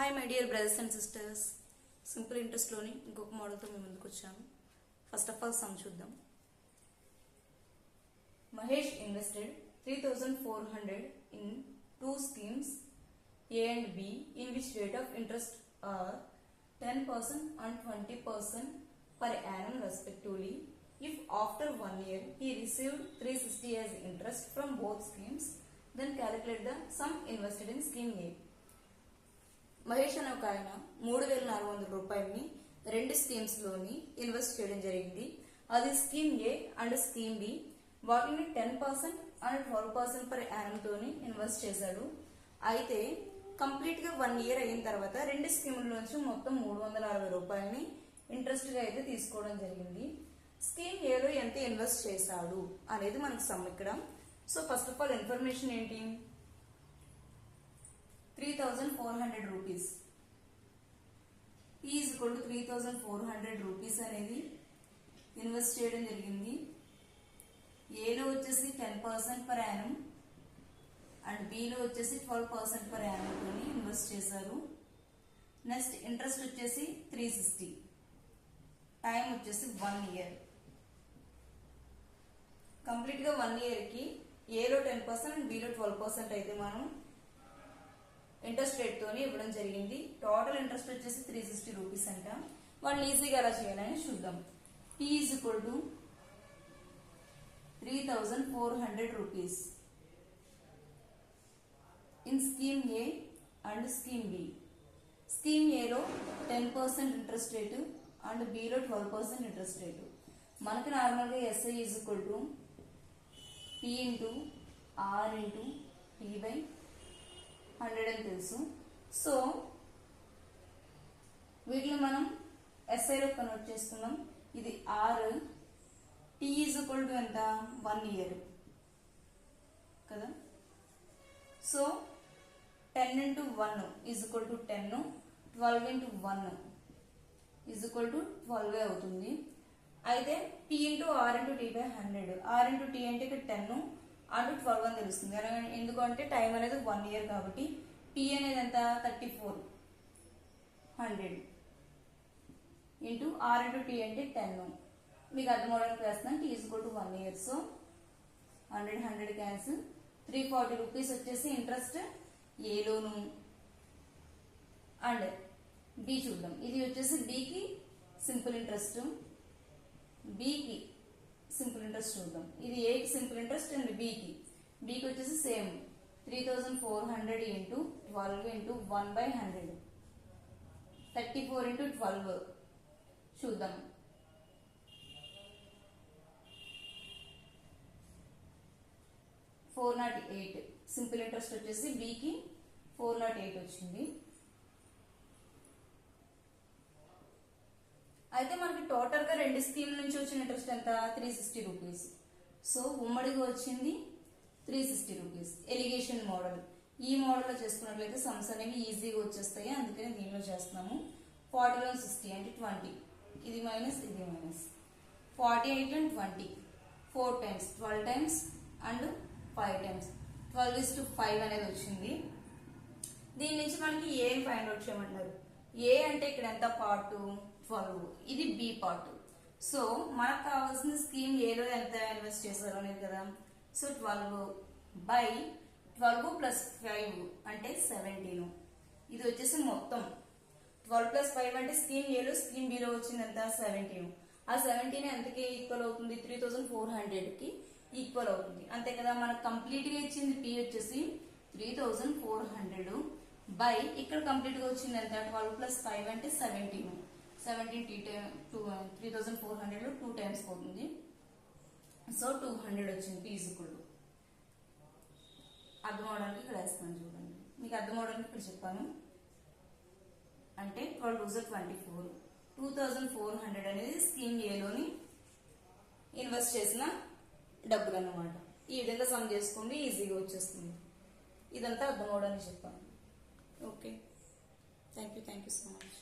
Hi my dear brothers and sisters, simple ఇంట్రెస్ట్లోని ఇంకొక మోడల్తో మేము ముందుకు వచ్చాము. ఫస్ట్ ఆఫ్ ఆల్ సమ్ చూద్దాం. Mahesh invested 3,400 in 2 schemes A and B in which rate of interest are 10% and 20% per annum respectively. If after 1 year he received 360 as interest from both schemes, then calculate the sum invested in scheme A. Mahesh అనే ఒక ఆయన 3,400 రూపాయలని రెండు schemes లోని invest చేయడం జరిగింది. అది scheme A and scheme B. వాటిని 10% అండ్ 12% పర్ యానం తోని ఇన్వెస్ట్ చేశాడు. అయితే కంప్లీట్ గా 1 ఇయర్ అయిన తర్వాత రెండు స్కీముల నుంచి మొత్తం 360 రూపాయలని ఇంట్రెస్ట్ గా అయితే తీసుకోవడం జరిగింది. స్కీమ్ ఏలో ఎంత ఇన్వెస్ట్ చేశాడు అనేది మనకు సమ్ ఇక్కడ. So first of all information ఏంటి, 3,400 rupees is equal to 3,400 rupees అనేది ఇన్వెస్ట్ చేయడం జరిగింది. ఏలో వచ్చేసి 10% పర్ యానం అండ్ బిలో వచ్చేసి 12% పర్ యానం తోని ఇన్వెస్ట్ చేశారు. నెక్స్ట్ ఇంట్రెస్ట్ వచ్చేసి 360, టైం వచ్చేసి 1 ఇయర్. కంప్లీట్ గా 1 ఇయర్ కి ఏలో 10% అండ్ బిలో 12% అయితే మనం ఇంట్రెస్ట్ రేట్ తోని ఇవ్వడం జరిగింది. టోటల్ ఇంట్రెస్ట్ వచ్చేసి 360 రూపీస్ అంట. వాళ్ళని ఈజీగా ఎలా చేయాలని చూద్దాం. P is equal to 3,400 rupees in scheme A and scheme B. Scheme ఏలో 10% ఇంట్రెస్ట్ రేటు అండ్ బిలో 12% ఇంట్రెస్ట్ రేటు. మనకి నార్మల్గా SI is equal to P into R into T by 100 అని తెలుసు. సో వీటిని మనం SIలో కన్వర్ట్ చేసుకున్నాం. ఇది R, T is equal to ఎంత 1 ఇయర్ కదా. So 10 into 1 is equal to 10, 12 into 1 is equal to 12 అవుతుంది. అయితే P into R into T by 100, R into T అంటే ఇక్కడ 10 అంటూ 12 అని తెలుస్తుంది. ఎందుకంటే టైం అనేది 1 ఇయర్ కాబట్టి. P అనేది ఎంత 3400 ఇంటూ R ఇంటూ T అంటే 10. మీకు అర్థం అవడానికి వేస్తున్నాను. T is equal to 1 year. So 100 cancel. 340 rupees వచ్చేసి ఇంట్రెస్ట్ ఏలోను. అండ్ బి చూద్దాం. ఇది వచ్చేసి బికి సింపుల్ ఇంట్రెస్ట్, బికి సింపుల్ ఇంట్రెస్ట్ చూద్దాం. ఇది ఏకి సింపుల్ ఇంట్రెస్ట్ అండ్ బికి వచ్చేసి సేమ్ 3,400 ఇంటూ 12 ఇంటూ 1/100, 34 ఇంటూ 12 చూద్దాం. $408 సింపుల్ ఇంట్రెస్ట్ వచ్చేసి బికి 408 వచ్చింది. అయితే మనకి టోటల్ గా రెండు స్కీమ్ నుంచి వచ్చిన ఇంట్రెస్ట్ ఎంత 360 రూపీస్. సో ఉమ్మడిగా వచ్చింది 360 రూపీస్. ఎలిగేషన్ మోడల్, ఈ మోడల్లో చేసుకున్నట్లయితే సమ్స్ అనేవి ఈజీగా వచ్చేస్తాయి. అందుకని దీనిలో చేస్తున్నాము. 40 and 60 అంటే 20, ఇది మైనస్ ఇది minus. 48 and 20 4 times, 12 times and 5 times, 12:5 అనేది వచ్చింది. దీని నుంచి మనకి ఏం ఫైండ్ అవుట్ చేయమంటారు. ఏ అంటే ఇక్కడ ఎంత పార్ట్ 12, ఇది బి పార్ట్. సో మనకు కావాల్సిన స్కీమ్ ఏలో ఎంత ఇన్వెస్ట్ చేశారు అనేది కదా. సో 12/12 ప్లస్ 5 అంటే 17. ఇది వచ్చేసి మొత్తం 12 ప్లస్ 5 అంటే స్కీమ్ ఏలో స్కీమ్ బిలో వచ్చింది ఎంత 17. ఆ 17 ఎంతకి ఈక్వల్ అవుతుంది 3,400 కి ఈక్వల్ అవుతుంది. అంతే కదా. మనకు కంప్లీట్ గా ఇచ్చింది P వచ్చేసి 3,400 బై ఇక్కడ కంప్లీట్ గా వచ్చింది ఎంత 12 ప్లస్ 5 అంటే 17. 3,400 లో 2 టైమ్స్ పోతుంది. సో 200 వచ్చింది. P ఈజ్ ఈక్వల్ టు అర్థం అవడానికి ఇక్కడ వేస్తున్నాను చూడండి. మీకు అర్థం అవడానికి ఇక్కడ చెప్పాను. అంటే 12 2 24, 2,400 అనేది స్కీమ్ ఏలోని ఇన్వెస్ట్ చేసిన డబ్బులు అన్నమాట. ఈ విధంగా సమ్ చేసుకోండి, ఈజీగా వచ్చేస్తుంది. ఇదంతా అర్థం అవడానికి చెప్పాను. Okay, thank you so much.